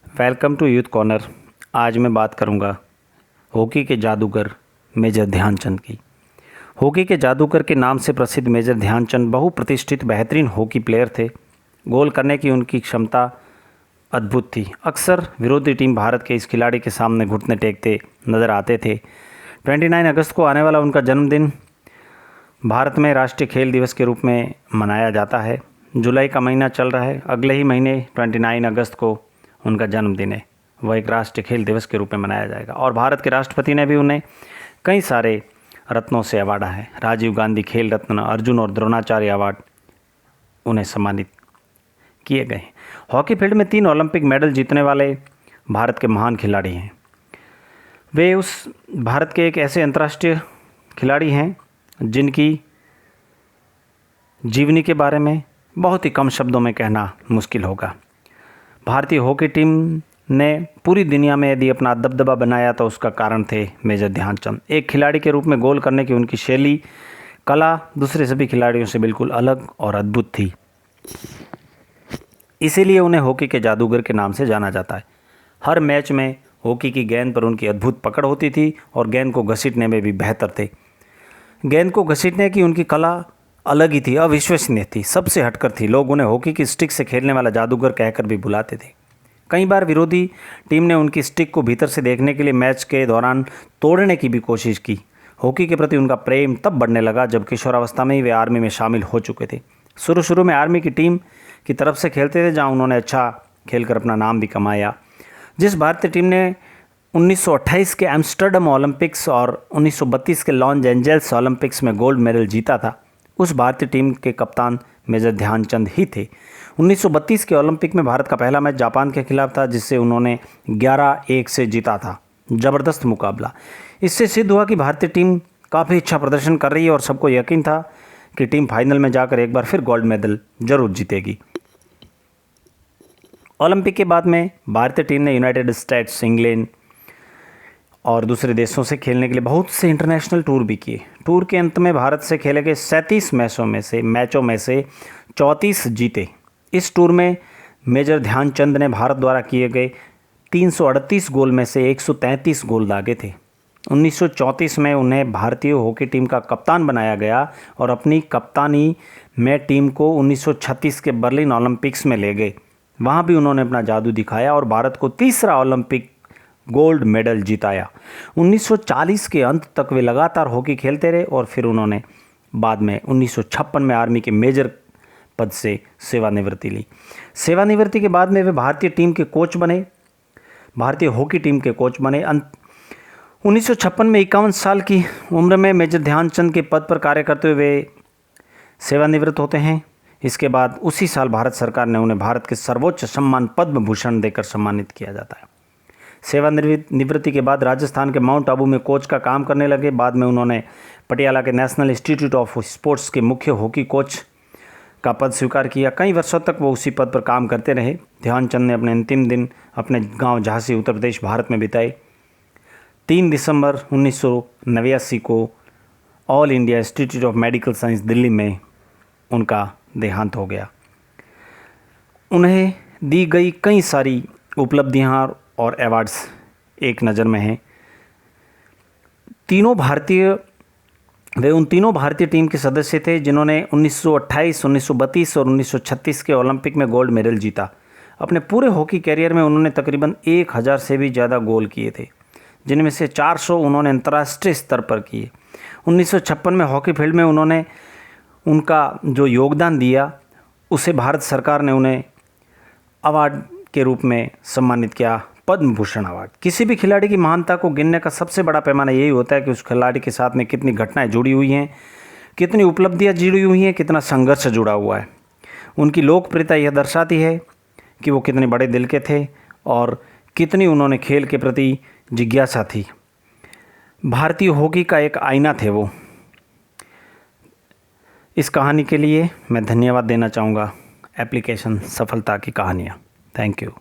Welcome to youth corner. आज मैं बात करूंगा हॉकी के जादूगर मेजर ध्यानचंद की। हॉकी के जादूगर के नाम से प्रसिद्ध मेजर ध्यानचंद बहुप्रतिष्ठित बेहतरीन हॉकी प्लेयर थे। गोल करने की उनकी क्षमता अद्भुत थी। अक्सर विरोधी टीम भारत के इस खिलाड़ी के सामने घुटने टेकते नज़र आते थे। 29 अगस्त को आने वाला उनका जन्मदिन भारत में राष्ट्रीय खेल दिवस के रूप में मनाया जाता है। जुलाई का महीना चल रहा है, अगले ही महीने 29 अगस्त को उनका जन्मदिन है। वह एक राष्ट्रीय खेल दिवस के रूप में मनाया जाएगा और भारत के राष्ट्रपति ने भी उन्हें कई सारे रत्नों से अवार्डा है। राजीव गांधी खेल रत्न, अर्जुन और द्रोणाचार्य अवार्ड उन्हें सम्मानित किए गए। हॉकी फील्ड में 3 ओलंपिक मेडल जीतने वाले भारत के महान खिलाड़ी हैं। वे उस भारत के एक ऐसे अंतर्राष्ट्रीय खिलाड़ी हैं जिनकी जीवनी के बारे में बहुत ही कम शब्दों में कहना मुश्किल होगा। भारतीय हॉकी टीम ने पूरी दुनिया में यदि अपना दबदबा बनाया तो उसका कारण थे मेजर ध्यानचंद। एक खिलाड़ी के रूप में गोल करने की उनकी शैली, कला दूसरे सभी खिलाड़ियों से बिल्कुल अलग और अद्भुत थी। इसीलिए उन्हें हॉकी के जादूगर के नाम से जाना जाता है। हर मैच में हॉकी की गेंद पर उनकी अद्भुत पकड़ होती थी और गेंद को घसीटने में भी बेहतर थे। गेंद को घसीटने की उनकी कला अलग ही थी, अविश्वसनीय थी, सबसे हटकर थी। लोग उन्हें हॉकी की स्टिक से खेलने वाला जादूगर कहकर भी बुलाते थे। कई बार विरोधी टीम ने उनकी स्टिक को भीतर से देखने के लिए मैच के दौरान तोड़ने की भी कोशिश की। हॉकी के प्रति उनका प्रेम तब बढ़ने लगा जब किशोरावस्था में ही वे आर्मी में शामिल हो चुके थे। शुरू में आर्मी की टीम की तरफ से खेलते थे, जहाँ उन्होंने अच्छा खेलकर अपना नाम भी कमाया। जिस भारतीय टीम ने 1928 के एम्स्टर्डम ओलंपिक्स और 1932 के लॉस एंजेल्स ओलंपिक्स में गोल्ड मेडल जीता था, उस भारतीय टीम के कप्तान मेजर ध्यानचंद ही थे। 1932 के ओलंपिक में भारत का पहला मैच जापान के खिलाफ था, जिससे उन्होंने 11-1 से जीता था। ज़बरदस्त मुकाबला। इससे सिद्ध हुआ कि भारतीय टीम काफ़ी अच्छा प्रदर्शन कर रही है और सबको यकीन था कि टीम फाइनल में जाकर एक बार फिर गोल्ड मेडल जरूर जीतेगी। ओलंपिक के बाद में भारतीय टीम ने यूनाइटेड स्टेट्स, इंग्लैंड और दूसरे देशों से खेलने के लिए बहुत से इंटरनेशनल टूर भी किए। टूर के अंत में भारत से खेले गए 37 मैचों में से 34 जीते। इस टूर में मेजर ध्यानचंद ने भारत द्वारा किए गए 338 गोल में से 133 गोल दागे थे। 1934 में उन्हें भारतीय हॉकी टीम का कप्तान बनाया गया और अपनी कप्तानी में टीम को 1936 के बर्लिन ओलंपिक्स में ले गए। वहाँ भी उन्होंने अपना जादू दिखाया और भारत को तीसरा ओलंपिक गोल्ड मेडल जिताया। 1940 के अंत तक वे लगातार हॉकी खेलते रहे और फिर उन्होंने बाद में 1956 में आर्मी के मेजर पद से सेवानिवृत्ति ली। सेवानिवृत्ति के बाद में वे भारतीय टीम के कोच बने, भारतीय हॉकी टीम के कोच बने। 1956 में 51 साल की उम्र में मेजर ध्यानचंद के पद पर कार्य करते हुए वे सेवानिवृत्त होते हैं। इसके बाद उसी साल भारत सरकार ने उन्हें भारत के सर्वोच्च सम्मान पद्म भूषण देकर सम्मानित किया जाता है। सेवानिवृत्ति के बाद राजस्थान के माउंट आबू में कोच का काम करने लगे। बाद में उन्होंने पटियाला के नेशनल इंस्टीट्यूट ऑफ स्पोर्ट्स के मुख्य हॉकी कोच का पद स्वीकार किया। कई वर्षों तक वो उसी पद पर काम करते रहे। ध्यानचंद ने अपने अंतिम दिन अपने गांव झांसी, उत्तर प्रदेश, भारत में बिताए। 3 दिसंबर 1989 को all India institute of medical science Delhi में उनका देहांत हो गया। उन्हें दी गई कई सारी उपलब्धियां और अवार्ड्स एक नज़र में हैं। वे उन तीनों भारतीय टीम के सदस्य थे जिन्होंने 1928, 1932 और 1936 के ओलंपिक में गोल्ड मेडल जीता। अपने पूरे हॉकी कैरियर में उन्होंने तकरीबन 1000 से भी ज़्यादा गोल किए थे, जिनमें से 400 उन्होंने अंतर्राष्ट्रीय स्तर पर किए। 1956 में हॉकी फील्ड में उन्होंने उनका जो योगदान दिया उसे भारत सरकार ने उन्हें अवार्ड के रूप में सम्मानित किया, पद्म भूषण अवार्ड। किसी भी खिलाड़ी की महानता को गिनने का सबसे बड़ा पैमाना यही होता है कि उस खिलाड़ी के साथ में कितनी घटनाएं जुड़ी हुई हैं, कितनी उपलब्धियां जुड़ी हुई हैं, कितना संघर्ष जुड़ा हुआ है। उनकी लोकप्रियता यह दर्शाती है कि वो कितने बड़े दिल के थे और कितनी उन्होंने खेल के प्रति जिज्ञासा थी। भारतीय हॉकी का एक आईना थे वो। इस कहानी के लिए मैं धन्यवाद देना चाहूँगा एप्लीकेशन सफलता की कहानियाँ। Thank you.